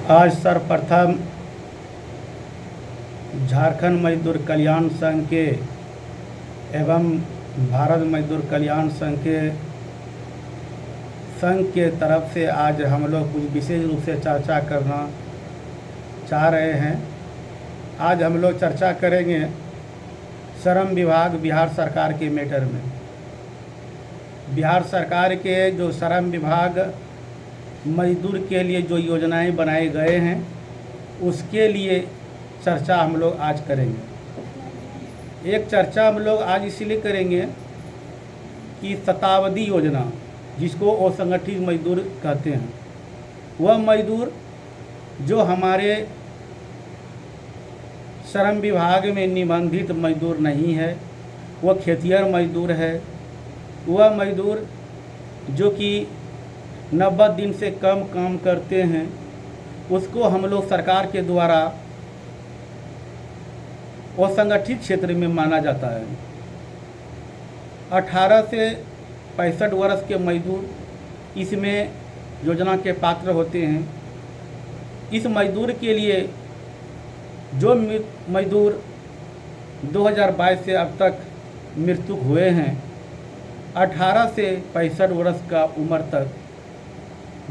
आज सर्वप्रथम झारखंड मजदूर कल्याण संघ के एवं भारत मजदूर कल्याण संघ के तरफ से आज हम लोग कुछ विशेष रूप से चर्चा करना चाह रहे हैं। आज हम लोग चर्चा करेंगे श्रम विभाग बिहार सरकार के मैटर में। बिहार सरकार के जो श्रम विभाग मजदूर के लिए जो योजनाएं बनाए गए हैं उसके लिए चर्चा हम लोग आज करेंगे। एक चर्चा हम लोग आज इसलिए करेंगे कि शताब्दी योजना, जिसको असंगठित मजदूर कहते हैं, वह मजदूर जो हमारे श्रम विभाग में निबंधित मजदूर नहीं है, वह खेतिहर मजदूर है, वह मजदूर जो कि 90 दिन से कम काम करते हैं, उसको हम लोग सरकार के द्वारा असंगठित क्षेत्र में माना जाता है। 18 से 65 वर्ष के मजदूर इसमें योजना के पात्र होते हैं। इस मजदूर के लिए जो मजदूर 2022 से अब तक मृत्यु हुए हैं, 18 से 65 वर्ष का उम्र तक,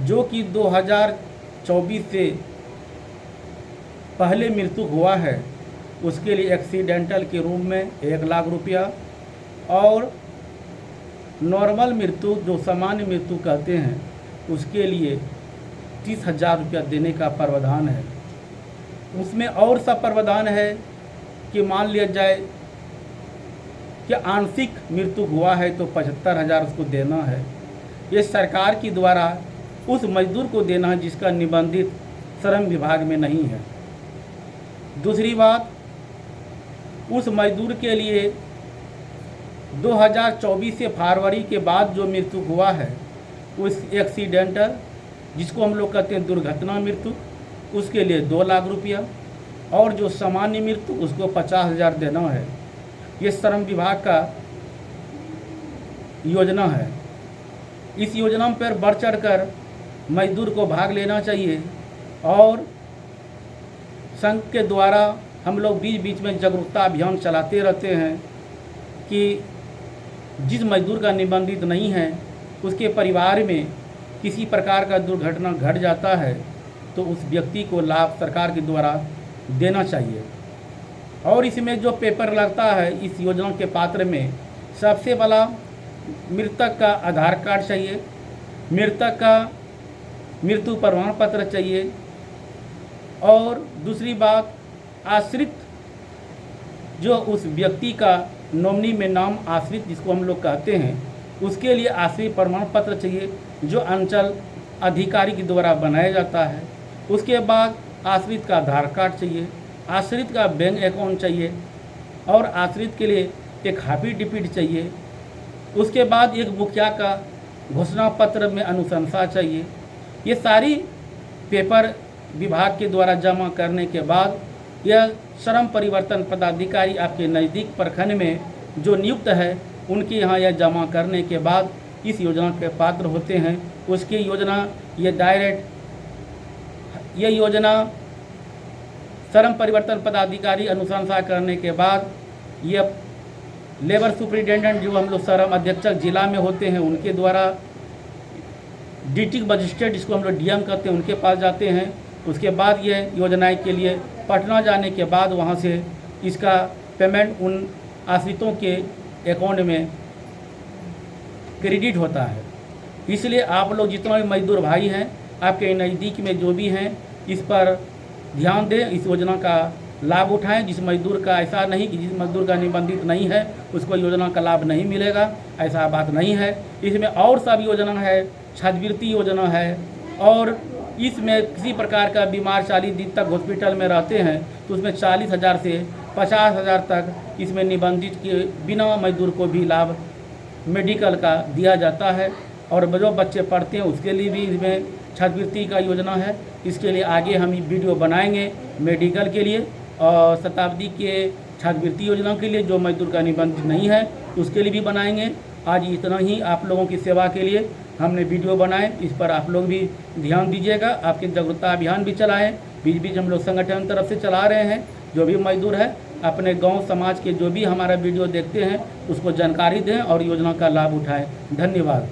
जो कि 2024 से पहले मृत्यु हुआ है, उसके लिए एक्सीडेंटल के रूप में 1 लाख रुपया और नॉर्मल मृत्यु जो सामान्य मृत्यु कहते हैं उसके लिए 30,000 रुपया देने का प्रावधान है। उसमें और सा प्रावधान है कि मान लिया जाए कि आंशिक मृत्यु हुआ है तो 75,000 उसको देना है। ये सरकार के द्वारा उस मजदूर को देना है जिसका निबंधित श्रम विभाग में नहीं है। दूसरी बात, उस मजदूर के लिए 2024 से फरवरी के बाद जो मृत्यु हुआ है, उस एक्सीडेंटल, जिसको हम लोग कहते हैं दुर्घटना मृत्यु, उसके लिए 2 लाख रुपया और जो सामान्य मृत्यु उसको 50,000 देना है। ये श्रम विभाग का योजना है। इस योजना पर बढ़ चढ़कर मजदूर को भाग लेना चाहिए और संघ के द्वारा हम लोग बीच बीच में जागरूकता अभियान चलाते रहते हैं कि जिस मजदूर का निबंधित नहीं है, उसके परिवार में किसी प्रकार का दुर्घटना घट जाता है तो उस व्यक्ति को लाभ सरकार के द्वारा देना चाहिए। और इसमें जो पेपर लगता है इस योजना के पात्र में, सबसे पहला मृतक का आधार कार्ड चाहिए, मृतक का मृत्यु प्रमाण पत्र चाहिए और दूसरी बात, आश्रित जो उस व्यक्ति का नॉमिनी में नाम आश्रित जिसको हम लोग कहते हैं, उसके लिए आश्रित प्रमाण पत्र चाहिए जो अंचल अधिकारी के द्वारा बनाया जाता है। उसके बाद आश्रित का आधार कार्ड चाहिए, आश्रित का बैंक अकाउंट चाहिए और आश्रित के लिए एक एफिडेविट चाहिए। उसके बाद एक मुखिया का घोषणा पत्र में अनुशंसा चाहिए। ये सारी पेपर विभाग के द्वारा जमा करने के बाद यह श्रम परिवर्तन पदाधिकारी आपके नज़दीक प्रखंड में जो नियुक्त है उनके यहाँ यह जमा करने के बाद इस योजना के पात्र होते हैं। उसकी योजना ये योजना श्रम परिवर्तन पदाधिकारी अनुशंसा करने के बाद ये लेबर सुपरिटेंडेंट जो हम लोग श्रम अधीक्षक जिला में होते हैं उनके द्वारा डिस्ट्रिक्ट मजिस्ट्रेट जिसको हम लोग डीएम कहते हैं उनके पास जाते हैं। उसके बाद ये योजनाएं के लिए पटना जाने के बाद वहाँ से इसका पेमेंट उन आश्रितों के अकाउंट में क्रेडिट होता है। इसलिए आप लोग जितना भी मजदूर भाई हैं, आपके नज़दीक में जो भी हैं, इस पर ध्यान दें, इस योजना का लाभ उठाएं। जिस मजदूर का ऐसा नहीं कि जिस मजदूर का निबंधित नहीं है उसको योजना का लाभ नहीं मिलेगा, ऐसा बात नहीं है। इसमें और सब योजना है, छात्रवृत्ति योजना है और इसमें किसी प्रकार का बीमार 40 दिन तक हॉस्पिटल में रहते हैं तो उसमें 40,000 से 50,000 तक इसमें निबंधित के बिना मजदूर को भी लाभ मेडिकल का दिया जाता है। और जो बच्चे पढ़ते हैं उसके लिए भी इसमें छात्रवृत्ति का योजना है। इसके लिए आगे हम वीडियो बनाएंगे मेडिकल के लिए और शताब्दी के छात्रवृत्ति योजना के लिए जो मजदूर का निबंधित नहीं है उसके लिए भी बनाएंगे। आज इतना ही आप लोगों की सेवा के लिए हमने वीडियो बनाए, इस पर आप लोग भी ध्यान दीजिएगा। आपके जागरूकता अभियान भी चलाएं, बीच बीच हम लोग संगठन तरफ से चला रहे हैं। जो भी मजदूर है अपने गांव समाज के जो भी हमारा वीडियो देखते हैं उसको जानकारी दें और योजना का लाभ उठाएं। धन्यवाद।